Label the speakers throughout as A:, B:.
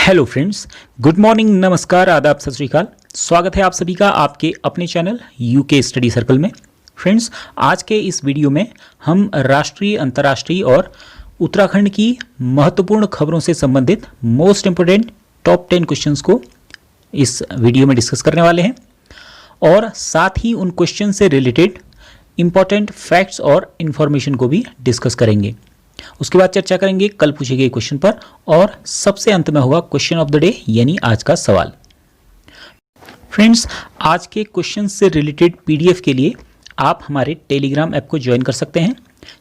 A: Hello friends, good morning, नमस्कार, आदाब, सत श्री अकाल। स्वागत है आप सभी का आपके अपने चैनल यूके स्टडी सर्कल में। फ्रेंड्स, आज के इस वीडियो में हम राष्ट्रीय, अंतर्राष्ट्रीय और उत्तराखंड की महत्वपूर्ण खबरों से संबंधित मोस्ट इंपोर्टेंट टॉप 10 क्वेश्चंस को इस वीडियो में डिस्कस करने वाले हैं और साथ ही उन क्वेश्चन से रिलेटेड इंपॉर्टेंट फैक्ट्स और इन्फॉर्मेशन को भी डिस्कस करेंगे। उसके बाद चर्चा करेंगे कल पूछे गए क्वेश्चन पर और सबसे अंत में होगा क्वेश्चन ऑफ द डे, यानी आज का सवाल। फ्रेंड्स, आज के क्वेश्चन से रिलेटेड पीडीएफ के लिए आप हमारे टेलीग्राम ऐप को ज्वाइन कर सकते हैं,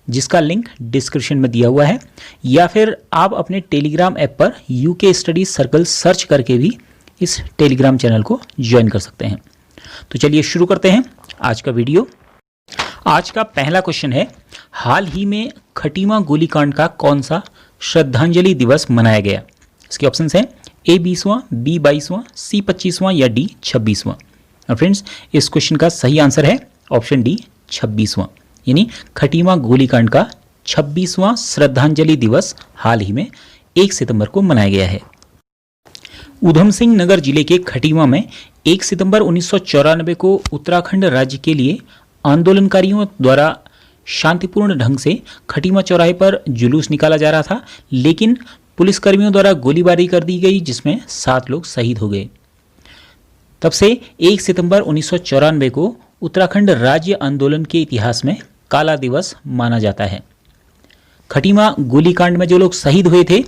A: जिसका लिंक डिस्क्रिप्शन में दिया हुआ है, या फिर आप अपने टेलीग्राम ऐप पर यूके स्टडी सर्कल सर्च करके भी इस टेलीग्राम चैनल को ज्वाइन कर सकते हैं। तो चलिए शुरू करते हैं आज का वीडियो। आज का पहला क्वेश्चन है, हाल ही में खटीमा गोलीकांड का कौन सा श्रद्धांजलि दिवस मनाया गया? इसके ऑप्शंस हैं ए 20वां, बी 22वां, सी 25वां या डी 26वां। और फ्रेंड्स, इस क्वेश्चन का सही आंसर है ऑप्शन डी 26वां, यानी खटीमा गोलीकांड का 26वां श्रद्धांजलि दिवस हाल ही में 1 सितंबर को मनाया गया है। ऊधम सिंह नगर जिले के खटीमा में 1 सितंबर 1994 को उत्तराखंड राज्य के लिए आंदोलनकारियों द्वारा शांतिपूर्ण ढंग से खटीमा चौराहे पर जुलूस निकाला जा रहा था, लेकिन पुलिसकर्मियों द्वारा गोलीबारी कर दी गई, जिसमें 7 लोग शहीद हो गए। तब से 1 सितंबर 1994 को उत्तराखंड राज्य आंदोलन के इतिहास में काला दिवस माना जाता है। खटीमा गोलीकांड में जो लोग शहीद हुए थे,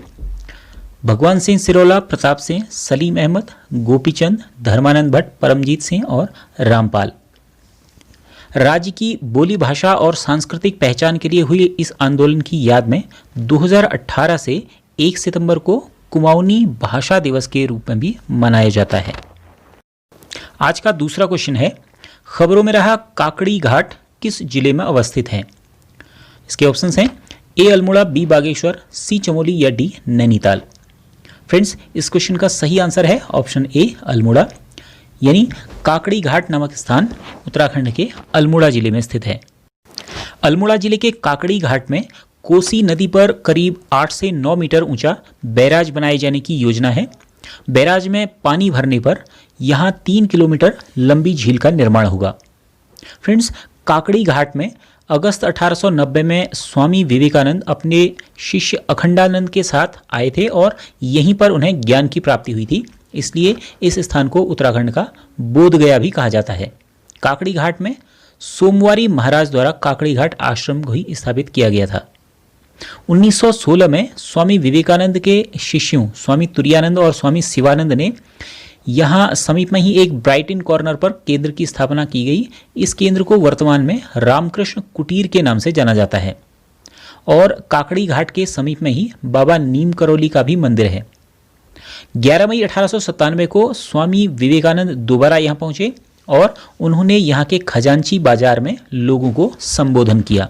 A: भगवान सिंह सिरोला, प्रताप सिंह, सलीम अहमद, गोपीचंद, धर्मानंद भट्ट, परमजीत सिंह और रामपाल। राज्य की बोली भाषा और सांस्कृतिक पहचान के लिए हुए इस आंदोलन की याद में 2018 से 1 सितंबर को कुमाऊनी भाषा दिवस के रूप में भी मनाया जाता है। आज का दूसरा क्वेश्चन है, खबरों में रहा काकड़ी घाट किस जिले में अवस्थित है? इसके ऑप्शंस हैं ए अल्मोड़ा, बी बागेश्वर, सी चमोली या डी नैनीताल। फ्रेंड्स, इस क्वेश्चन का सही आंसर है ऑप्शन ए अल्मोड़ा, यानी काकड़ी घाट नामक स्थान उत्तराखंड के अल्मोड़ा जिले में स्थित है। अल्मोड़ा जिले के काकड़ी घाट में कोसी नदी पर करीब 8 से 9 मीटर ऊंचा बैराज बनाए जाने की योजना है। बैराज में पानी भरने पर यहां 3 किलोमीटर लंबी झील का निर्माण होगा। फ्रेंड्स, काकड़ी घाट में अगस्त 1890 में स्वामी विवेकानंद अपने शिष्य अखंडानंद के साथ आए थे और यहीं पर उन्हें ज्ञान की प्राप्ति हुई थी, इसलिए इस स्थान को उत्तराखंड का बोध गया भी कहा जाता है। काकड़ी घाट में सोमवारी महाराज द्वारा काकड़ी घाट आश्रम को ही स्थापित किया गया था। 1916 में स्वामी विवेकानंद के शिष्यों स्वामी तुरानंद और स्वामी शिवानंद ने यहाँ समीप में ही एक ब्राइटन कॉर्नर पर केंद्र की स्थापना की गई। इस केंद्र को वर्तमान में रामकृष्ण कुटीर के नाम से जाना जाता है और काकड़ी घाट के समीप में ही बाबा नीम करोली का भी मंदिर है। 11 मई 1897 को स्वामी विवेकानंद दोबारा यहाँ पहुंचे और उन्होंने यहाँ के खजांची बाजार में लोगों को संबोधन किया।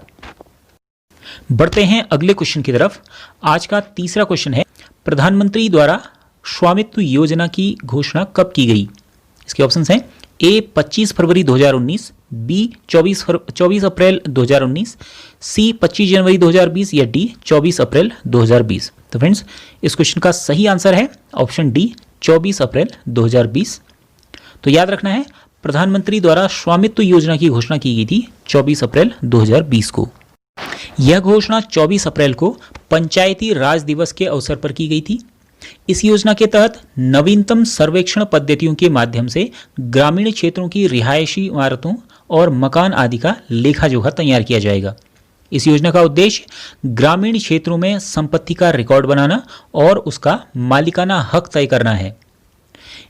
A: बढ़ते हैं अगले क्वेश्चन की तरफ। आज का तीसरा क्वेश्चन है, प्रधानमंत्री द्वारा स्वामित्व योजना की घोषणा कब की गई? इसके ऑप्शंस हैं ए 25 फरवरी 2019, बी 24 अप्रैल 2019, सी 25 जनवरी 2020 या डी 24 अप्रैल 2020। तो फ्रेंड्स, इस क्वेश्चन का सही आंसर है ऑप्शन डी 24 अप्रैल 2020। तो याद रखना है, प्रधानमंत्री द्वारा स्वामित्व योजना की घोषणा की गई थी 24 अप्रैल 2020 को। यह घोषणा 24 अप्रैल को पंचायती राज दिवस के अवसर पर की गई थी। इस योजना के तहत नवीनतम सर्वेक्षण पद्धतियों के माध्यम से ग्रामीण क्षेत्रों की रिहायशी इमारतों और मकान आदि का लेखा जोखा तैयार किया जाएगा। इस योजना का उद्देश्य ग्रामीण क्षेत्रों में संपत्ति का रिकॉर्ड बनाना और उसका मालिकाना हक तय करना है।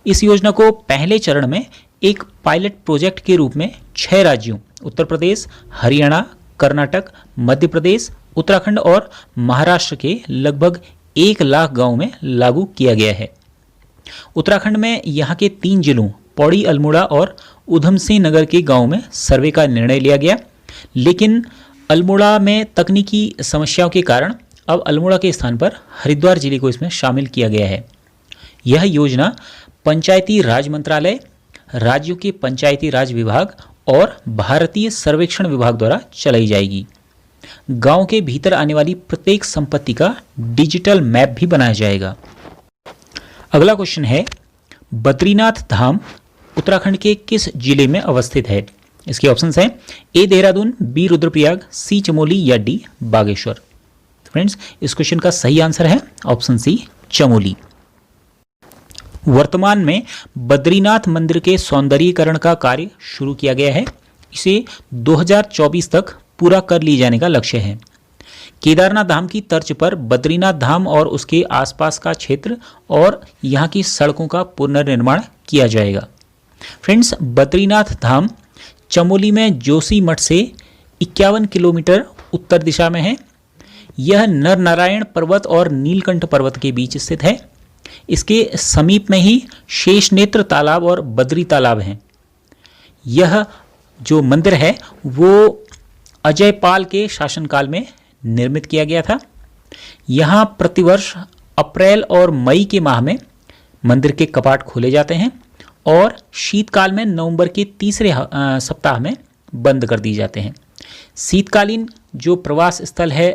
A: इस योजना को पहले चरण में एक पायलट प्रोजेक्ट के रूप में 6 राज्यों उत्तर प्रदेश, हरियाणा, कर्नाटक, मध्य प्रदेश, उत्तराखंड और महाराष्ट्र के लगभग 1 लाख गांवों में लागू किया गया है। उत्तराखंड में यहाँ के 3 जिलों पौड़ी, अल्मोड़ा और ऊधम सिंह नगर के गांवों में सर्वे का निर्णय लिया गया, लेकिन अल्मोड़ा में तकनीकी समस्याओं के कारण अब अल्मोड़ा के स्थान पर हरिद्वार जिले को इसमें शामिल किया गया है। यह योजना पंचायती राज मंत्रालय, राज्यों के पंचायती राज विभाग और भारतीय सर्वेक्षण विभाग द्वारा चलाई जाएगी। गांव के भीतर आने वाली प्रत्येक संपत्ति का डिजिटल मैप भी बनाया जाएगा। अगला क्वेश्चन है, बद्रीनाथ धाम उत्तराखंड के किस जिले में अवस्थित है? इसके ऑप्शंस हैं ए देहरादून, बी रुद्रप्रयाग, सी चमोली या डी बागेश्वर। फ्रेंड्स, इस क्वेश्चन का सही आंसर है ऑप्शन सी चमोली। वर्तमान में बद्रीनाथ मंदिर के सौंदर्यीकरण का कार्य शुरू किया गया है। इसे 2024 तक पूरा कर लिए जाने का लक्ष्य है। केदारनाथ धाम की तर्ज पर बद्रीनाथ धाम और उसके आसपास का क्षेत्र और यहाँ की सड़कों का पुनर्निर्माण किया जाएगा। फ्रेंड्स, बद्रीनाथ धाम चमोली में जोशीमठ से 51 किलोमीटर उत्तर दिशा में है। यह नरनारायण पर्वत और नीलकंठ पर्वत के बीच स्थित है। इसके समीप में ही शेषनेत्र तालाब और बद्री तालाब हैं। यह जो मंदिर है वो अजयपाल के शासनकाल में निर्मित किया गया था। यहाँ प्रतिवर्ष अप्रैल और मई के माह में मंदिर के कपाट खोले जाते हैं और शीतकाल में नवंबर के तीसरे सप्ताह में बंद कर दिए जाते हैं। शीतकालीन जो प्रवास स्थल है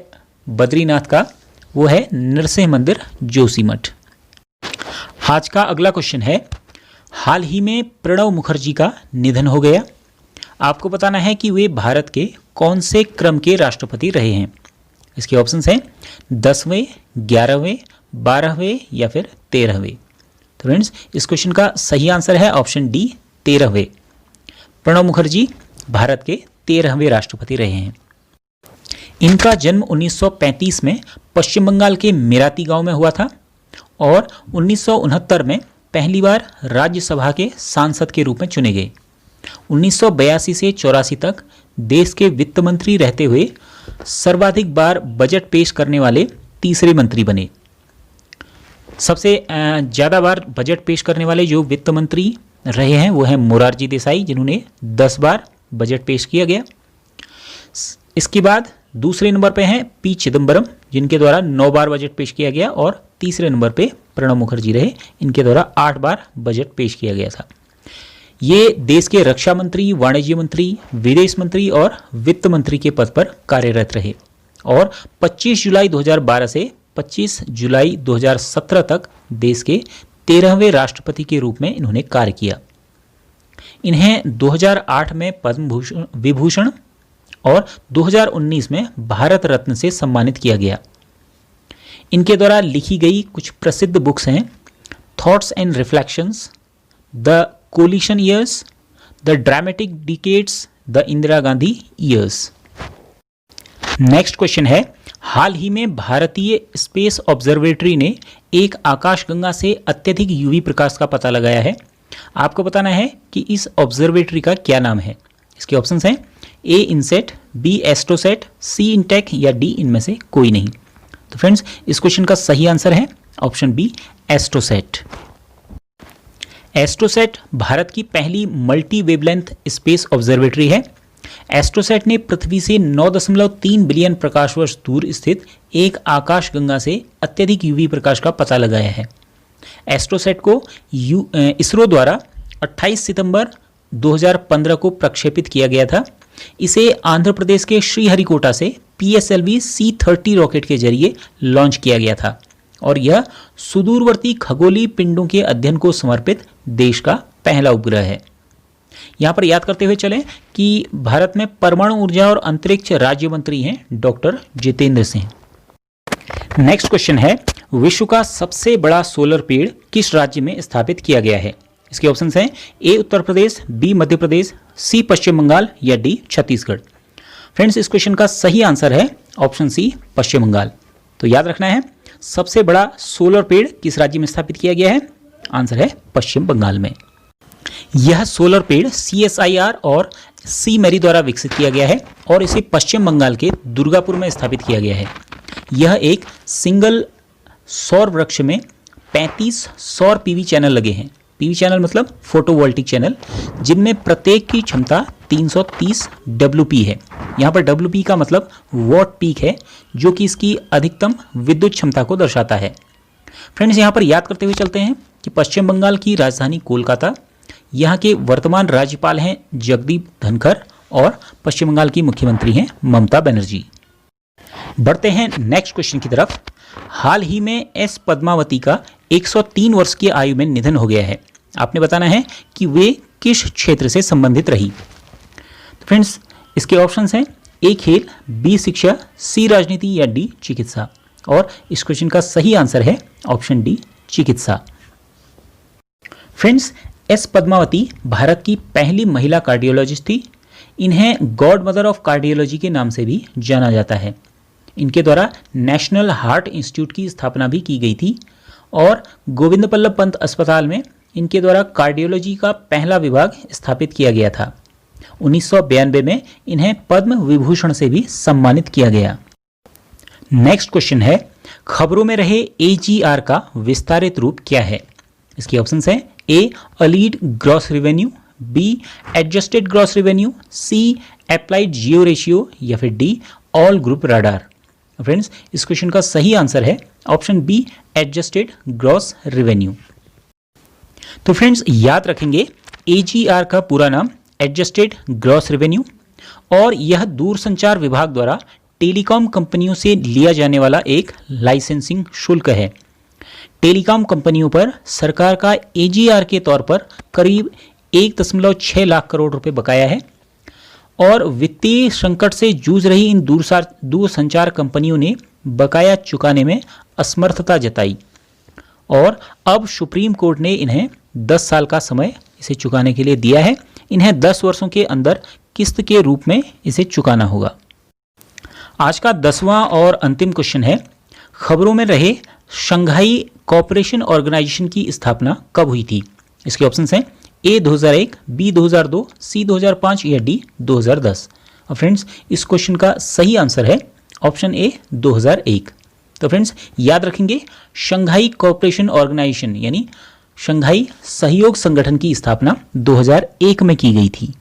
A: बद्रीनाथ का वो है नरसिंह मंदिर जोशीमठ। आज का अगला क्वेश्चन है, हाल ही में प्रणब मुखर्जी का निधन हो गया। आपको बताना है कि वे भारत के कौन से क्रम के राष्ट्रपति रहे हैं। इसके ऑप्शंस हैं 10वें, 11वें, 12वें या फिर 13वें। तो फ्रेंड्स, इस क्वेश्चन का सही आंसर है ऑप्शन डी 13वें। प्रणब मुखर्जी भारत के 13वें राष्ट्रपति रहे हैं। इनका जन्म 1935 में पश्चिम बंगाल के मेराती गांव में हुआ था और 1969 में पहली बार राज्यसभा के सांसद के रूप में चुने गए। 1982 से 84 तक देश के वित्त मंत्री रहते हुए सर्वाधिक बार बजट पेश करने वाले तीसरे मंत्री बने। सबसे ज़्यादा बार बजट पेश करने वाले जो वित्त मंत्री रहे हैं वो हैं मोरारजी देसाई, जिन्होंने 10 बार बजट पेश किया गया। इसके बाद दूसरे नंबर पे हैं पी चिदम्बरम, जिनके द्वारा 9 बार बजट पेश किया गया, और तीसरे नंबर पे प्रणब मुखर्जी रहे, इनके द्वारा 8 बार बजट पेश किया गया था। ये देश के रक्षा मंत्री, वाणिज्य मंत्री, विदेश मंत्री और वित्त मंत्री के पद पर कार्यरत रहे और 25 जुलाई 2012 से 25 जुलाई 2017 तक देश के 13वें राष्ट्रपति के रूप में इन्होंने कार्य किया। इन्हें 2008 में पद्म विभूषण और 2019 में भारत रत्न से सम्मानित किया गया। इनके द्वारा लिखी गई कुछ प्रसिद्ध बुक्स हैं thoughts and reflections, the coalition years, the dramatic decades, the Indira Gandhi years. Next question है, हाल ही में भारतीय स्पेस ऑब्जर्वेटरी ने एक आकाशगंगा से अत्यधिक यूवी प्रकाश का पता लगाया है। आपको बताना है कि इस ऑब्जर्वेटरी का क्या नाम है। इसके ऑप्शंस हैं ए इनसेट, बी एस्ट्रोसेट, सी इनटेक या डी इनमें से कोई नहीं। तो फ्रेंड्स, इस क्वेश्चन का सही आंसर है ऑप्शन बी एस्ट्रोसेट। एस्ट्रोसेट भारत की पहली मल्टी वेवलेंथ स्पेस ऑब्जर्वेटरी है। एस्ट्रोसेट ने पृथ्वी से 9.3 बिलियन प्रकाश वर्ष दूर स्थित एक आकाशगंगा से अत्यधिक यूवी प्रकाश का पता लगाया है। एस्ट्रोसेट को इसरो द्वारा 28 सितंबर 2015 को प्रक्षेपित किया गया था। इसे आंध्र प्रदेश के श्रीहरिकोटा से PSLV C-30 रॉकेट के जरिए लॉन्च किया गया था और यह सुदूरवर्ती खगोलीय पिंडों के अध्ययन को समर्पित देश का पहला उपग्रह है। यहाँ पर याद करते हुए चलें कि भारत में परमाणु ऊर्जा और अंतरिक्ष राज्य मंत्री हैं doctor Jitendra Singh. Next question है, विश्व का सबसे बड़ा सोलर पेड़ किस राज्य में स्थापित किया गया है। इसके ऑप्शंस हैं ए उत्तर प्रदेश, बी मध्य प्रदेश, सी पश्चिम बंगाल या डी छत्तीसगढ़। फ्रेंड्स, इस क्वेश्चन का सही आंसर है ऑप्शन सी पश्चिम बंगाल। तो याद रखना है, सबसे बड़ा सोलर पेड़ किस राज्य में स्थापित किया गया है। आंसर है पश्चिम बंगाल में। यह सोलर पेड़ CSIR और सी मैरी द्वारा विकसित किया गया है और इसे पश्चिम बंगाल के दुर्गापुर में स्थापित किया गया है। यह एक सिंगल सौर वृक्ष में 35 सौर PV चैनल लगे हैं। PV चैनल मतलब फोटोवोल्टिक चैनल, जिनमें प्रत्येक की क्षमता 330 WP है। यहाँ पर WP का मतलब वॉट पीक है, जो कि इसकी अधिकतम विद्युत क्षमता को दर्शाता है। फ्रेंड्स, यहाँ पर याद करते हुए चलते हैं कि पश्चिम बंगाल की राजधानी कोलकाता, यहाँ के वर्तमान राज्यपाल हैं जगदीप धनखड़ और पश्चिम बंगाल की मुख्यमंत्री हैं ममता बनर्जी। बढ़ते हैं नेक्स्ट क्वेश्चन की तरफ। हाल ही में एस पद्मावती का 103 वर्ष की आयु में निधन हो गया है। आपने बताना है कि वे किस क्षेत्र से संबंधित रही। तो फ्रेंड्स, इसके ऑप्शंस हैं ए खेल, बी शिक्षा, सी राजनीति या डी चिकित्सा। और इस क्वेश्चन का सही आंसर है ऑप्शन डी चिकित्सा। फ्रेंड्स, एस पद्मावती भारत की पहली महिला कार्डियोलॉजिस्ट थी। इन्हें गॉड मदर ऑफ कार्डियोलॉजी के नाम से भी जाना जाता है। इनके द्वारा नेशनल हार्ट इंस्टीट्यूट की स्थापना भी की गई थी और गोविंद बल्लभ पंत अस्पताल में इनके द्वारा कार्डियोलॉजी का पहला विभाग स्थापित किया गया था। 1992 में इन्हें पद्म विभूषण से भी सम्मानित किया गया। नेक्स्ट क्वेश्चन है, खबरों में रहे AGR का विस्तारित रूप क्या है? इसके ऑप्शंस हैं A allied gross revenue, B adjusted gross revenue, C applied geo ratio या फिर D all group radar. Friends, इस क्वेश्चन का सही आंसर है option B adjusted gross revenue. तो फ्रेंड्स, याद रखेंगे AGR का पूरा नाम एडजस्टेड ग्रॉस रेवेन्यू और यह दूरसंचार विभाग द्वारा टेलीकॉम कंपनियों से लिया जाने वाला एक लाइसेंसिंग शुल्क है। टेलीकॉम कंपनियों पर सरकार का AGR के तौर पर करीब 1.6 लाख करोड़ रुपए बकाया है और वित्तीय संकट से जूझ रही इन दूरसंचार कंपनियों ने बकाया चुकाने में असमर्थता जताई और अब सुप्रीम कोर्ट ने इन्हें 10 साल का समय इसे चुकाने के लिए दिया है। इन्हें 10 वर्षों के अंदर किस्त के रूप में इसे चुकाना होगा। आज का 10वां और अंतिम क्वेश्चन है, खबरों में रहे शंघाई कोऑपरेशन ऑर्गेनाइजेशन की स्थापना कब हुई थी? इसके ऑप्शंस हैं ए 2001, बी 2002, सी 2005 या डी 2010। और फ्रेंड्स, इस क्वेश्चन का सही आंसर है ऑप्शन ए 2001। तो फ्रेंड्स, याद रखेंगे शंघाई कोऑपरेशन ऑर्गेनाइजेशन यानी शंघाई सहयोग संगठन की स्थापना 2001 में की गई थी।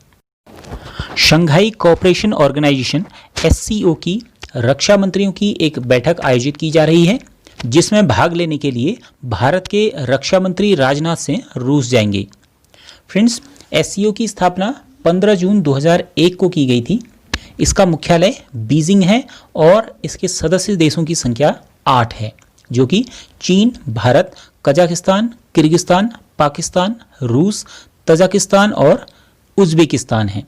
A: शंघाई कोऑपरेशन ऑर्गेनाइजेशन SCO की रक्षा मंत्रियों की एक बैठक आयोजित की जा रही है जिसमें भाग लेने के लिए भारत के रक्षा मंत्री राजनाथ सिंह रूस जाएंगे। फ्रेंड्स, SCO की स्थापना 15 जून 2001 को की गई थी। इसका मुख्यालय बीजिंग है और इसके सदस्य देशों की संख्या 8 है जो कि चीन, भारत, कजाकिस्तान, किर्गिस्तान, पाकिस्तान, रूस, तजाकिस्तान और उज्बेकिस्तान है।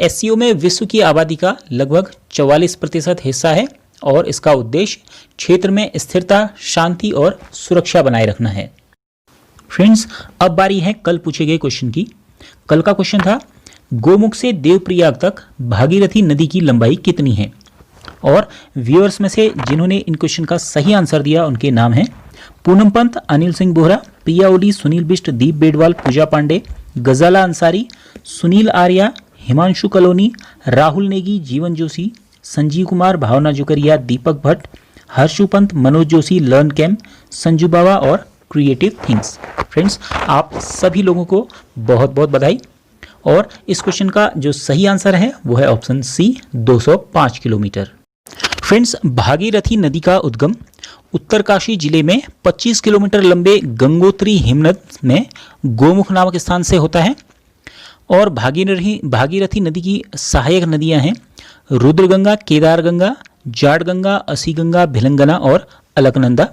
A: SCO में विश्व की आबादी का लगभग 44% हिस्सा है और इसका उद्देश्य क्षेत्र में स्थिरता, शांति और सुरक्षा बनाए रखना है। फ्रेंड्स, अब बारी है कल पूछे गए क्वेश्चन की। कल का क्वेश्चन था, गोमुख से देवप्रयाग तक भागीरथी नदी की लंबाई कितनी है? और व्यूअर्स में से जिन्होंने इन क्वेश्चन का सही आंसर दिया उनके नाम हैं पूनम पंत, अनिल सिंह बोहरा, प्रिया ओली, सुनील बिष्ट, दीप बेडवाल, पूजा पांडे, गजाला अंसारी, सुनील आर्या, हिमांशु कलोनी, राहुल नेगी, जीवन जोशी, संजीव कुमार, भावना जुकरिया, दीपक भट्ट, हर्षु पंत, मनोज जोशी, लर्न कैम्प, संजू बावा और क्रिएटिव थिंग्स। फ्रेंड्स, आप सभी लोगों को बहुत बहुत बधाई। और इस क्वेश्चन का जो सही आंसर है वो है option C 205 kilometre. Friends, Bhagirathi नदी का उद्गम उत्तरकाशी जिले में 25 किलोमीटर लंबे गंगोत्री हिमनद में गोमुख नामक स्थान से होता है और भागीरथी नदी की सहायक नदियां हैं रुद्रगंगा, केदारगंगा, जाटगंगा, असीगंगा, भिलंगना और अलकनंदा।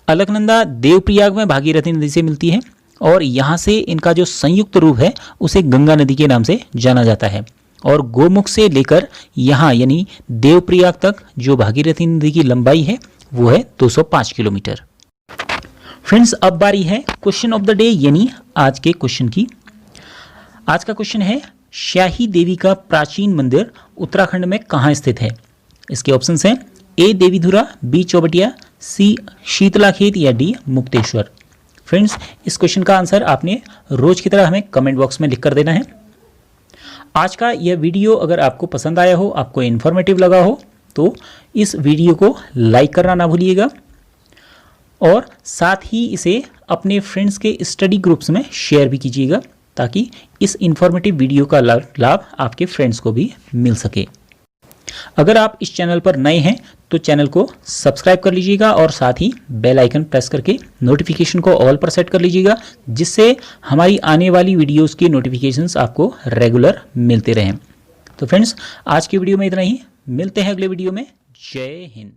A: अलकनंदा देवप्रयाग में भागीरथी नदी से मिलती है और यहाँ से इनका जो संयुक्त रूप है उसे गंगा नदी के नाम से जाना जाता है। और गोमुख से लेकर यहाँ यानी देवप्रयाग तक जो भागीरथी नदी की लंबाई है वो है 205 किलोमीटर। फ्रेंड्स, अब बारी है क्वेश्चन ऑफ द डे यानी आज के क्वेश्चन की। आज का क्वेश्चन है, शाही देवी का प्राचीन मंदिर उत्तराखंड में कहाँ स्थित है? इसके ऑप्शंस हैं ए देवीधुरा, बी चौबटिया, सी शीतलाखेत या डी मुक्तेश्वर। फ्रेंड्स, इस क्वेश्चन का आंसर आपने रोज की तरह हमें कमेंट बॉक्स में लिख कर देना है। आज का यह वीडियो अगर आपको पसंद आया हो, आपको इन्फॉर्मेटिव लगा हो तो इस वीडियो को लाइक करना ना भूलिएगा और साथ ही इसे अपने फ्रेंड्स के स्टडी ग्रुप्स में शेयर भी कीजिएगा ताकि इस इन्फॉर्मेटिव वीडियो का लाभ आपके फ्रेंड्स को भी मिल सके। अगर आप इस चैनल पर नए हैं तो चैनल को सब्सक्राइब कर लीजिएगा और साथ ही बेल आइकन प्रेस करके नोटिफिकेशन को ऑल पर सेट कर लीजिएगा जिससे हमारी आने वाली वीडियोस की नोटिफिकेशंस आपको रेगुलर मिलते रहें। तो फ्रेंड्स, आज की वीडियो में इतना ही। मिलते हैं अगले वीडियो में। जय हिंद।